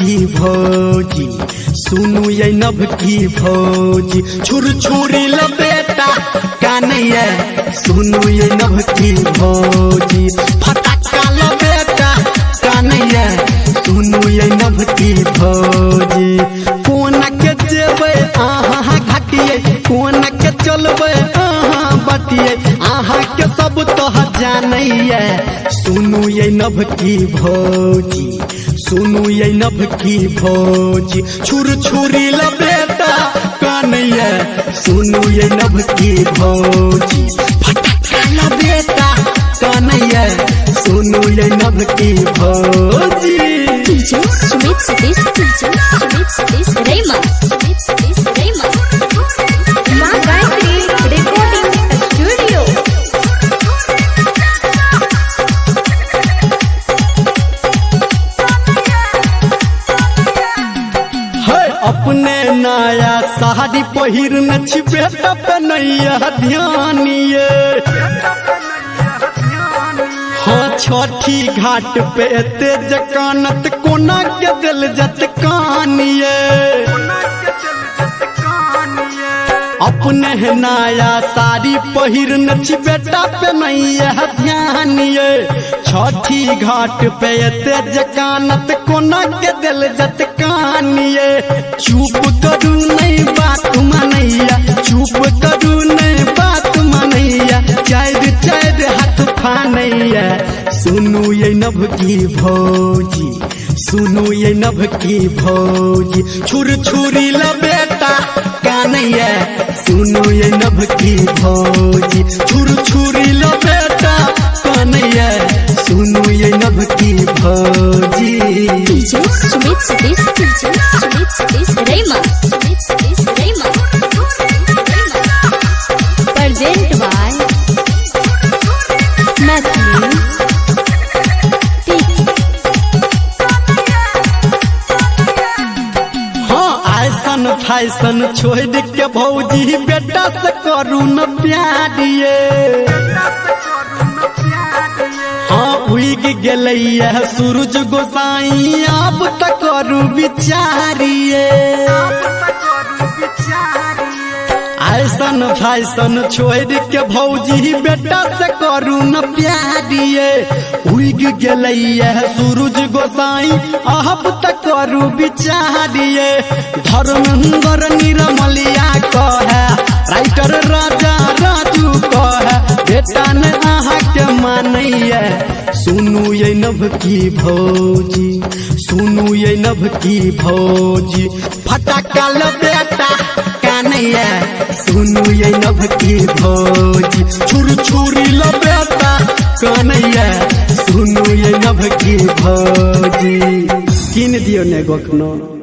की भौजी सुनू ये नभ की भौजी छुर छुरी लपेटा कानैया सुनू ये नभ की भौजी फटाका लपेटा कानैया सुनू ये नभ की भौजी कोन के जेबे आहा घाटिए कोन के चलबे आहा बटिए आहा के सब तो जानैया सुनू ये नभ की भौजी सुनू ये नभ की भौजी छुर छुरी लपेटा कानैया सुनू ये नभ की भौजी फटाका लपेटा कानैया सुनू ये नभ की भौजी DJ Sumit Satish, DJ Sumit Satish Rema, Sumit Satish Rema. माँ गायत्री रिकॉर्डिंग स्टूडियो। है अपने नया साड़ी पहिर न छिपे नैया ध्यानिए हाँ छठी घाट पे तेज कानत कोना के दिल जत कानिए अपने नया साड़ी पहिर न बेटा पे नैया ध्यानिए छठी घाट पे तेज कानत कोना के दिल जत कानिए चुप करू नहीं बात मनैया चुप करू नहीं बात मनैया चार हाथ फानैया सुनू ये नभ की भौजी सुनू ये नभ की भौजी छुर छुरी लपेटा कानैया सुनू ये नभ की भौजी छुर छुरी लपेटा कानैया सुनू ये नभ की भौजी DJ Sumit Satish, DJ Sumit Satish Rema, Sumit Satish Rema. Present by Matthew ऐसन फैशन छोड़ के भौजी बेटा से करू न प्यारिए हाँ उग गेलैया सूरज गोसाई अब तक करू विचारिए ऐसन फैशन छोड़ के भौजी बेटा से करू न प्यारिए उग गेलैया सूरज गोसाई अब तक करू विचारिए धर्मेंद्र निरमलिया कहे राइटर राजा राजू कहे बेटा ने आहा के मानैया सुनू ये नभ की भौजी सुनू ये नभ की भौजी फटाका लपेटा कानैया सुनू ये नभ की भौजी छुर छुरी लपेटा कानैया सुनू ये नभ की भौजी किन दियो ने गोखनो।